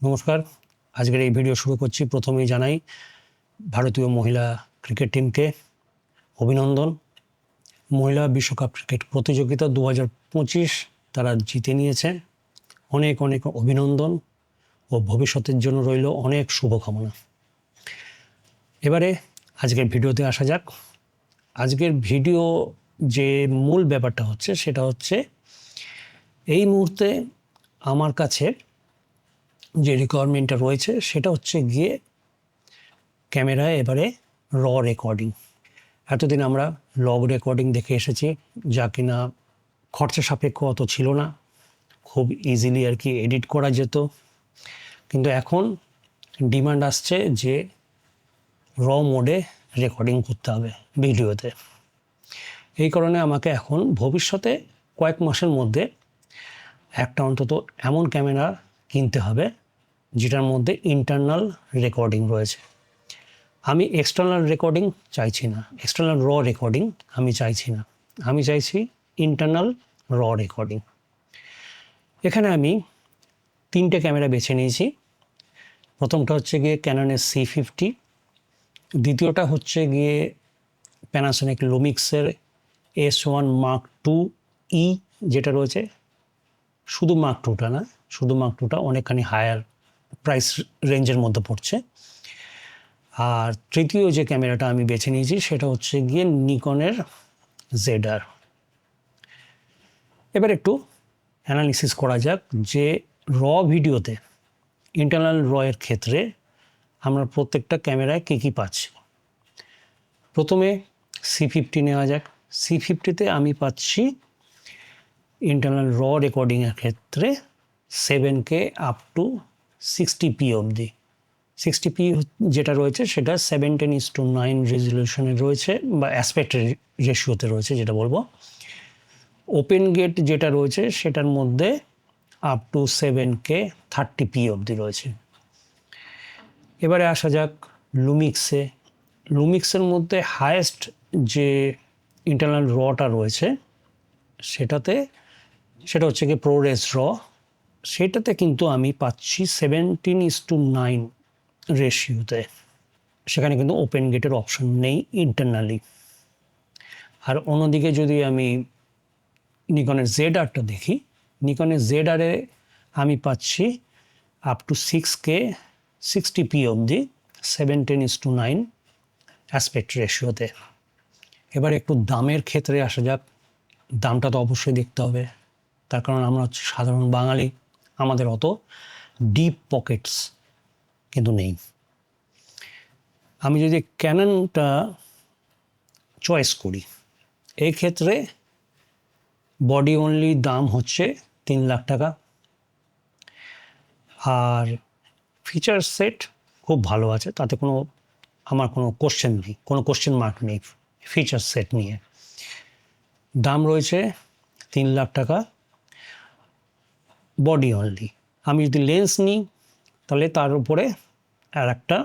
নমস্কার। আজকের এই ভিডিও শুরু করছি। প্রথমেই জানাই ভারতীয় মহিলা ক্রিকেট টিমকে অভিনন্দন। মহিলা বিশ্বকাপ ক্রিকেট প্রতিযোগিতা 2025 তারা জিতে নিয়েছে। অনেক অনেক অভিনন্দন ও ভবিষ্যতের জন্য রইল অনেক শুভকামনা। এবারে আজকের ভিডিওতে আসা যাক। আজকের ভিডিও যে মূল ব্যাপারটা হচ্ছে সেটা হচ্ছে এই মুহূর্তে আমার কাছে যে রিকোয়ারমেন্টটা রয়েছে সেটা হচ্ছে গিয়ে ক্যামেরায় এবারে র রেকর্ডিং। এতদিন আমরা লগ রেকর্ডিং দেখে এসেছি, যা কিনা খরচা সাপেক্ষ অত ছিল না, খুব ইজিলি আর কি এডিট করা যেত। কিন্তু এখন ডিমান্ড আসছে যে র মোডে রেকর্ডিং করতে হবে ভিডিওতে। এই কারণে আমাকে এখন ভবিষ্যতে কয়েক মাসের মধ্যে একটা অন্তত এমন ক্যামেরা কিনতে হবে যেটার মধ্যে ইন্টারনাল রেকর্ডিং রয়েছে। আমি এক্সটার্নাল রেকর্ডিং চাইছি না, এক্সটার্নাল র রেকর্ডিং আমি চাইছি না, আমি চাইছি ইন্টারনাল র রেকর্ডিং। এখানে আমি 3টে ক্যামেরা বেছে নিয়েছি। প্রথমটা হচ্ছে গিয়ে ক্যাননের C50, দ্বিতীয়টা হচ্ছে গিয়ে প্যানাসোনিক লুমিক্সের S1 Mark II যেটা রয়েছে, শুধু Mark IIটা না, শুধু Mark IIটা অনেকখানি হায়ার প্রাইস রেঞ্জের মধ্যে পড়ছে। আর তৃতীয় যে ক্যামেরাটা আমি বেছে নিয়েছি সেটা হচ্ছে গিয়ে নিকনের ZR। এবার একটু অ্যানালিসিস করা যাক যে র ভিডিওতে ইন্টারনাল র এর ক্ষেত্রে আমরা প্রত্যেকটা ক্যামেরায় কী কী পাচ্ছি। প্রথমে C50 নেওয়া যাক। C50তে আমি পাচ্ছি ইন্টারনাল র রেকর্ডিংয়ের ক্ষেত্রে 7K আপ টু 60p অবধি। 60p যেটা রয়েছে সেটা 7:9 রেজলিউশনে রয়েছে বা অ্যাসপেক্ট রেশিওতে রয়েছে যেটা বলবো। ওপেন গেট যেটা রয়েছে সেটার মধ্যে আপ টু 7K 30p অবধি রয়েছে। এবারে আসা যাক লুমিক্সে। লুমিক্সের মধ্যে হায়েস্ট যে ইন্টারনাল রটা রয়েছে সেটা হচ্ছে কি প্রোরেস র। সেটাতে কিন্তু আমি পাচ্ছি 17:9 রেশিওতে। সেখানে কিন্তু ওপেন গেটের অপশন নেই ইন্টারনালি। আর অন্যদিকে যদি আমি নিকনের ZRটা দেখি, নিকনের ZRে আমি পাচ্ছি আপ টু 6K 60p অবধি 7:9 অ্যাসপেক্ট রেশিওতে। এবার একটু দামের ক্ষেত্রে আসা যাক। দামটা তো অবশ্যই দেখতে হবে, তার কারণ আমরা হচ্ছে সাধারণ বাঙালি, আমাদের অত ডিপ পকেটস কিন্তু নেই। আমি যদি ক্যাননটা চয়েস করি, এই ক্ষেত্রে বডি অনলি দাম হচ্ছে 3 লাখ টাকা। আর ফিচার সেট খুব ভালো আছে, তাতে আমার কোনো কোশ্চেন নেই, কোনো কোশ্চেন মার্ক নেই ফিচার সেট নিয়ে। দাম রয়েছে 3 লাখ টাকা বডি অনলি। আমি যদি লেন্স নিই তাহলে তার উপরে আর একটা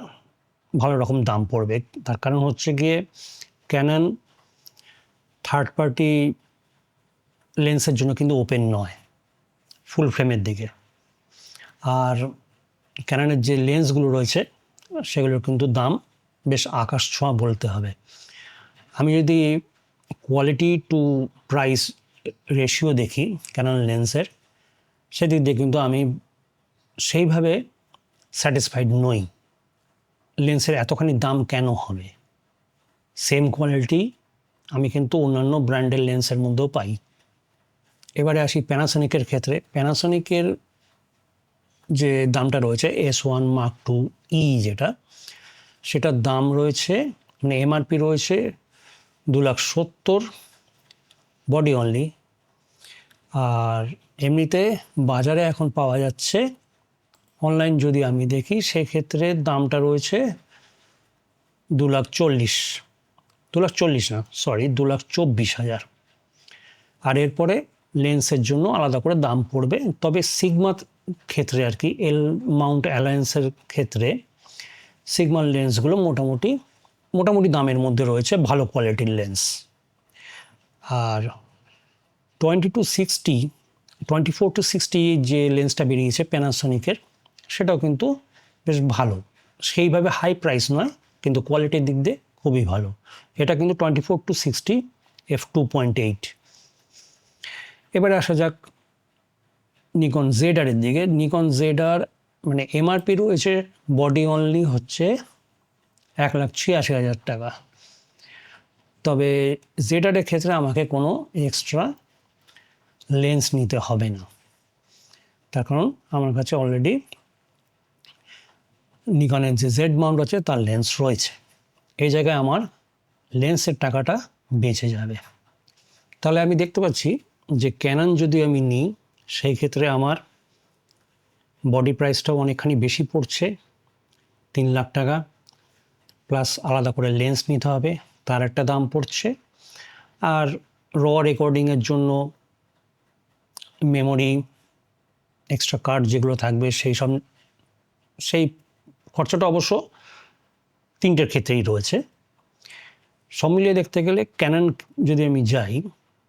ভালো রকম দাম পড়বে। তার কারণ হচ্ছে গিয়ে ক্যানন থার্ড পার্টি লেন্সের জন্য কিন্তু ওপেন নয় ফুল ফ্রেমের দিকে। আর ক্যাননের যে লেন্সগুলো রয়েছে সেগুলোর কিন্তু দাম বেশ আকাশ ছোঁয়া বলতে হবে। আমি যদি কোয়ালিটি টু প্রাইস রেশিও দেখি ক্যানন লেন্সের, সেদিক দিয়ে কিন্তু আমি সেইভাবে স্যাটিসফাইড নই। লেন্সের এতখানি দাম কেন হবে? সেম কোয়ালিটি আমি কিন্তু অন্যান্য ব্র্যান্ডের লেন্সের মধ্যেও পাই। এবারে আসি প্যানাসোনিকের ক্ষেত্রে। প্যানাসোনিকের যে দামটা রয়েছে S1 Mark II যেটা, সেটার দাম রয়েছে মানে MRP রয়েছে 2,70,000 বডি অনলি। আর এমনিতে বাজারে এখন পাওয়া যাচ্ছে, অনলাইন যদি আমি দেখি সেক্ষেত্রে দামটা রয়েছে 2,24,000। আর এরপরে লেন্সের জন্য আলাদা করে দাম পড়বে। তবে সিগমা ক্ষেত্রে আর কি এল মাউন্ট অ্যালায়েন্সের ক্ষেত্রে সিগমার লেন্সগুলো মোটামুটি দামের মধ্যে রয়েছে, ভালো কোয়ালিটির লেন্স। আর 24 to 60 যে লেন্সটা বেরিয়েছে প্যানাসোনিকের, সেটাও কিন্তু বেশ ভালো, সেইভাবে হাই প্রাইস নয়, কিন্তু কোয়ালিটির দিক দিয়ে খুবই ভালো। এটা কিন্তু 24-60 f2.8। এবারে আসা যাক নিকন জেডারের দিকে। নিকন জেডার মানে এমআরপি রয়েছে বডি অনলি হচ্ছে 1,86,000 টাকা। তবে জেডারের ক্ষেত্রে আমাকে কোনো এক্সট্রা লেন্স নিতে হবে না, তার কারণ আমার কাছে অলরেডি নিকনের যে জেড মাউন্ট আছে তার লেন্স রয়েছে। এই জায়গায় আমার লেন্সের টাকাটা বেঁচে যাবে। তাহলে আমি দেখতে পাচ্ছি যে ক্যানন যদি আমি নিই সেই ক্ষেত্রে আমার বডি প্রাইসটাও অনেকখানি বেশি পড়ছে, 3 লাখ টাকা, প্লাস আলাদা করে লেন্স নিতে হবে, তার একটা দাম পড়ছে। আর রেকর্ডিংয়ের জন্য মেমোরি, এক্সট্রা কার্ড যেগুলো থাকবে সেই খরচাটা অবশ্য তিনটের ক্ষেত্রেই রয়েছে। সব মিলিয়ে দেখতে গেলে ক্যানন যদি আমি যাই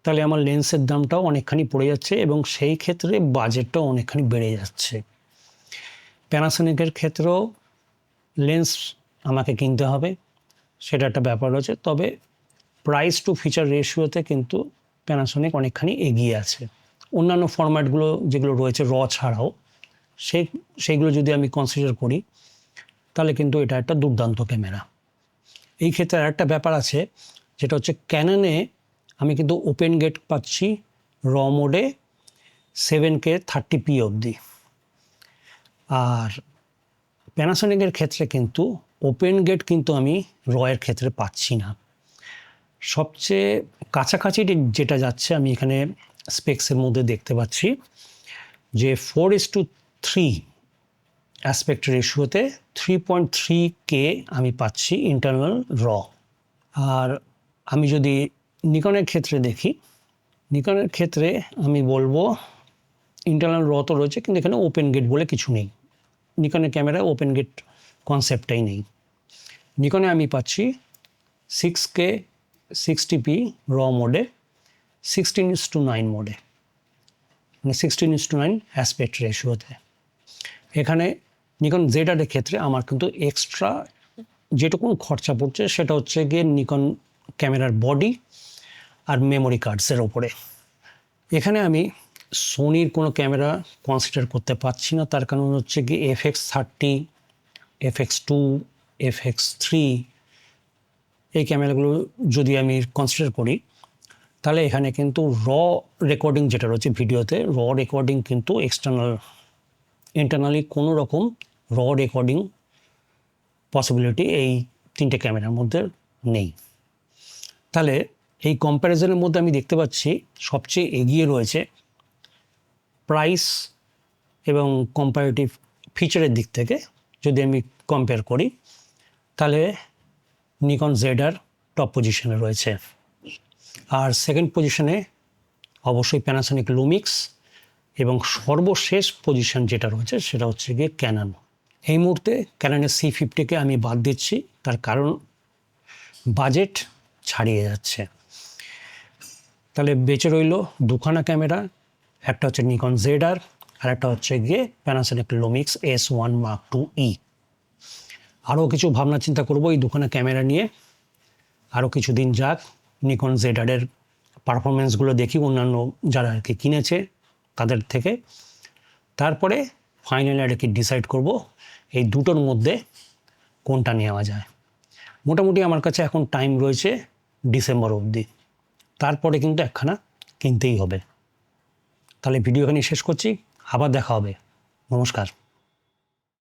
তাহলে আমার লেন্সের দামটাও অনেকখানি পড়ে যাচ্ছে এবং সেই ক্ষেত্রে বাজেটটাও অনেকখানি বেড়ে যাচ্ছে। প্যানাসোনিকের ক্ষেত্রেও লেন্স আমাকে কিনতে হবে, সেটা একটা ব্যাপার রয়েছে। তবে প্রাইস টু ফিচার রেশিওতে কিন্তু প্যানাসোনিক অনেকখানি এগিয়ে আছে। অন্যান্য ফরম্যাটগুলো যেগুলো রয়েছে ছাড়াও সেইগুলো যদি আমি কনসিডার করি তাহলে কিন্তু এটা একটা দুর্দান্ত ক্যামেরা। এই ক্ষেত্রে আর একটা ব্যাপার আছে, যেটা হচ্ছে ক্যাননে আমি কিন্তু ওপেন গেট পাচ্ছি মোডে 7K 30p অবধি, আর প্যানাসোনিকের ক্ষেত্রে কিন্তু ওপেন গেট কিন্তু আমি এর ক্ষেত্রে পাচ্ছি না। সবচেয়ে কাছাকাছি যেটা যাচ্ছে আমি এখানে স্পেক্সের মধ্যে দেখতে পাচ্ছি যে 4:3 অ্যাসপেক্ট রেশিওতে 3.3K আমি পাচ্ছি ইন্টারনাল আর আমি যদি নিকনের ক্ষেত্রে দেখি, নিকনের ক্ষেত্রে আমি বলবো ইন্টারনাল তো রয়েছে, কিন্তু এখানে ওপেন গেট বলে কিছু নেই। নিকনের ক্যামেরায় ওপেন গেট কনসেপ্টটাই নেই। নিকনে আমি পাচ্ছি 6K 60p মোডে 16:9 মোডে, মানে 16:9 অ্যাসপেক্ট রেশিওতে। এখানে নিকন জেডারের ক্ষেত্রে আমার কিন্তু এক্সট্রা যেটুকু খরচা পড়ছে সেটা হচ্ছে গিয়ে নিকন ক্যামেরার বডি আর মেমোরি কার্ডসের ওপরে। এখানে আমি সোনির কোনো ক্যামেরা কনসিডার করতে পারছি না, তার কারণ হচ্ছে কি FX30, FX2, FX3 এই ক্যামেরাগুলো যদি আমি কনসিডার করি তাহলে এখানে কিন্তু রেকর্ডিং যেটা রয়েছে ভিডিওতে, রেকর্ডিং কিন্তু ইন্টারনালি কোনো রকম রেকর্ডিং পসিবিলিটি এই তিনটে ক্যামেরার মধ্যে নেই। তাহলে এই কম্প্যারিজনের মধ্যে আমি দেখতে পাচ্ছি সবচেয়ে এগিয়ে রয়েছে প্রাইস এবং কম্পারেটিভ ফিচারের দিক থেকে যদি আমি কম্পেয়ার করি তাহলে নিকন জেডার টপ পজিশনে রয়েছে। আর সেকেন্ড পজিশনে অবশ্যই প্যানাসোনিক লুমিক্স, এবং সর্বশেষ পজিশন যেটা রয়েছে সেটা হচ্ছে গিয়ে ক্যানন। এই মুহূর্তে ক্যাননের C50কে আমি বাদ দিচ্ছি, তার কারণ বাজেট ছাড়িয়ে যাচ্ছে। তাহলে বেঁচে রইল দুখানা ক্যামেরা, একটা হচ্ছে নিকন জেডার আর একটা হচ্ছে গিয়ে Panasonic Lumix S1 Mark II-E। আরও কিছু ভাবনা চিন্তা করব এই দুখানা ক্যামেরা নিয়ে, আরও কিছুদিন যাক, নিকন জেডারের পারফরমেন্সগুলো দেখি অন্যান্য যারা আর কি কিনেছে তাদের থেকে, তারপরে ফাইনালি আর কি ডিসাইড করব এই দুটোর মধ্যে কোনটা নেওয়া যায়। মোটামুটি আমার কাছে এখন টাইম রয়েছে ডিসেম্বর অবধি, তারপরে কিন্তু একখানা কিনতেই হবে। তাহলে ভিডিও এখানে শেষ করছি, আবার দেখা হবে, নমস্কার।